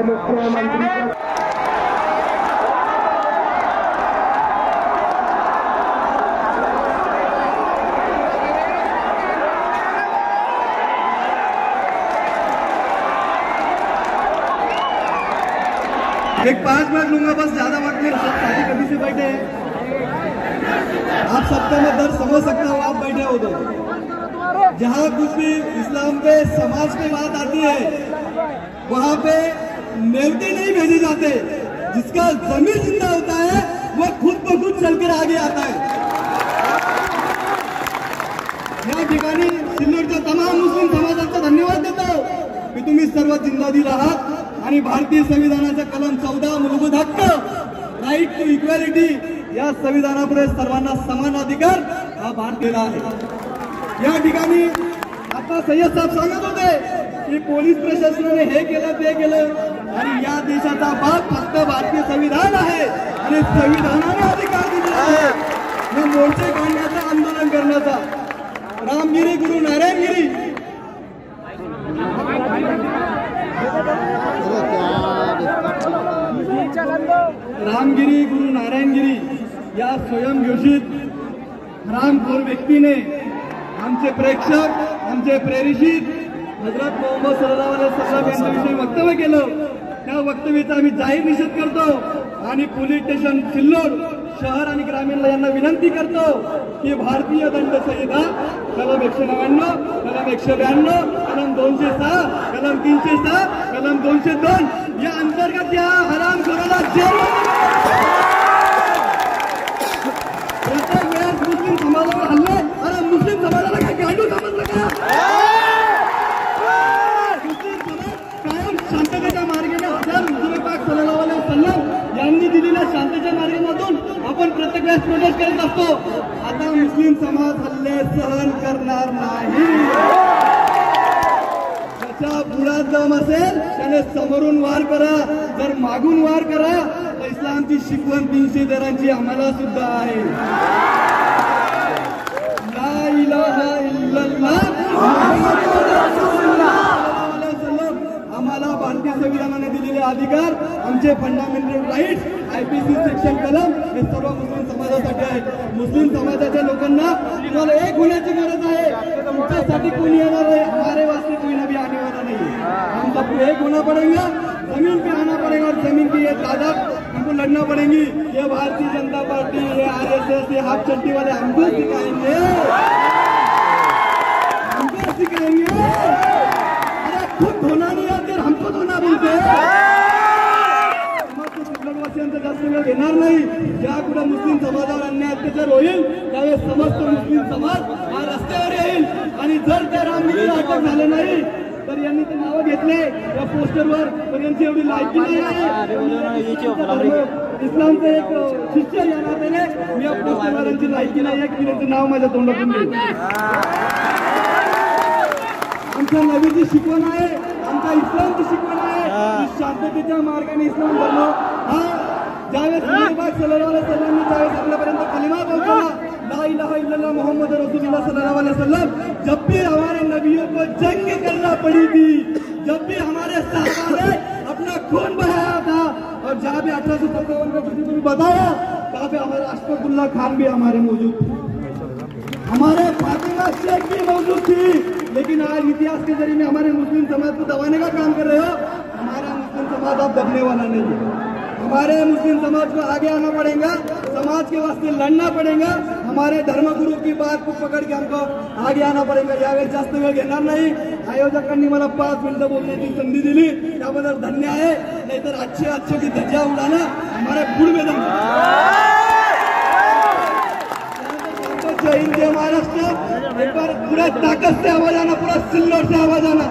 मुख्यमंत्री एक 5 मिनट लूंगा बस, ज्यादा वक्त नहीं। सब साथी कभी से बैठे हैं, आप सबका मैं दर्द समझ सकता हूँ। आप बैठे हो तो जहाँ कुछ भी इस्लाम पे समाज पे बात आती है वहाँ पे नेवते नहीं भेजे जाते। जिसका जमीर जिंदा होता है वो खुद ब खुद चलकर आगे आता है। या ठिकाणी सिल्लोडच्या तमाम मुस्लिम समाजाचा धन्यवाद देतो की तुम्ही सर्व जिंदा दिला आहात आणि भारतीय संविधानाचा कलम 14 मूलभूत हक्क, राईट टू इक्वॅलिटी, या संविधानापुढे सर्वांना समान अधिकार हा भारतीयला आहे। या ठिकाणी आता सय्यद साहेब सांगत होते की पोलीस प्रशासनाने हे केलं ते केलं, आणि या देशाचा बाप फक्त भारतीय संविधान आहे आणि संविधानाने अधिकार दिलेला आहे मोर्चे काढण्याचा, आंदोलन करण्याचा। रामगिरी गुरु नारायणगिरी रामगिरी गुरु नारायणगिरी या स्वयंघोषित रामखोर व्यक्तीने आमचे प्रेक्षक, आमचे प्रेरित हजरत मोहम्मद सल्लल्लाहु अलैहि वसल्लम यांच्याविषयी वक्तव्य केलं। त्या वक्तव्याचा आम्ही जाहीर निषेध करतो आणि पोलीस स्टेशन सिल्लोड शहर आणि ग्रामीण यांना विनंती करतो की भारतीय दंड संहिता कलम 199, कलम 192, कलम 206, कलम 306, कलम 202 या अंतर्गत या हरामखोराला प्रत्येक वेळेस मुस्लिम समाजावर हल्ले। अरे मुस्लिम समाजाला काय गांडू समजलं का? मुस्लिम समाज कायम शांततेच्या मार्गाने हजरत हुजूर पाक सल्लल्लाहु अलैहि वसल्लम यांनी दिलेल्या शांततेच्या मार्गामधून आपण प्रत्येक वेळेस प्रोटेस्ट करत असतो। आता मुस्लिम समाज हल्ले सहन करणार नाही। ज्याच्या बुडात दम असेल त्याने समोरून वार करा, जर मागून वार करा तर इस्लामची शिकवण 313 आम्हाला सुद्धा आहे। ला इलाहा इल्लल्लाह मुहम्मदुर रसूलुल्लाह आम्हाला भारतीय संविधानाने दिलेले अधिकार, आमचे फंडामेंटल राईट्स, IPC सेक्शन कलम हे सर्व मुस्लिम समाजासाठी आहे। मुस्लिम समाजाच्या लोकांना तुम्हाला एक होण्याची गरज आहे। तुमच्यासाठी कोणी येणार आहे? हमारे वास्ते कोई नबी आने वाला नहीं है। हम सबको एक होना पड़ेगा, जमीन पे आना पड़ेगा और जमीन की ये तादाद हमको लड़ना पड़ेगी। ये भारतीय जनता पार्टी, ये RSS, ये हाफ चड्डी वाले हमको सिखाएंगे, हमको सिखाएंगे। अरे खुद धोना नहीं आते हमको धोना बोलते हैं। सिल्लोडवासियांचा जास्त वेळ घेणार नाही। ज्या कुठे मुस्लिम समाजावर अन्याय अत्याचार होईल त्यावेळेस समस्त मुस्लिम समाज हा रस्त्यावर येईल आणि जर त्या रामगिरीला अटक झालं नाही तर यांनी ते नावं घेतले या पोस्टरवर, तर यांची एवढी लायकी नाही आहे। इस्लामचं एक शिष्य या नात्याने मी या पोस्टरवर यांची लायकी नाही आहे की त्यांचं नाव माझ्या तोंडातून घेईन। आमच्या नबीची शिकवण आहे, आमच्या इस्लामची शिकवण आहे की शांततेच्या मार्गाने इस्लाम धर्म हा ज्यावेळेस सल्लल्लाहु अलैहि वसल्लम त्यावेळेस आपल्यापर्यंत कलिमा पोहोचला, ला इलाहा इल्लल्लाह मुहम्मद रसूलुल्लाह सल्लल्लाहु अलैहि वसल्लम। जब भी हमारे नबियों को जंग करना पड़ी थी, जब भी हमारे साहबा ने अपना खून बहाया था, और जहाँ भी 1857 का तुम्हें बताया वहाँ पे हमारे अशफाकुल्लाह खान भी हमारे मौजूद थे, हमारे फातिमा शेख भी मौजूद थी। लेकिन आज इतिहास के जरिए हमारे मुस्लिम समाज को दबाने का काम कर रहे हो। हमारा मुस्लिम समाज अब दबने वाला नहीं है। हमारे मुस्लिम समाज को आगे आना पड़ेगा, समाज के वास्ते लड़ना पड़ेगा। हमारे धर्मगुरु की बात को पकड़ के हमको आगे आना पड़ेगा। यावेळी जास्त वेळ घेणार नाही। आयोजकांनी मला 5 मिनिटं बोलण्याची संधी दिली त्याबद्दल धन्य आहे। नाहीतर अच्छे की धज्जा उडाना हमारे बुड में दम। जय हिंद, जय महाराष्ट्र। एक बार पूरा ताकत से आवाज आना, पूरा सिल्लोड से आवाज आना।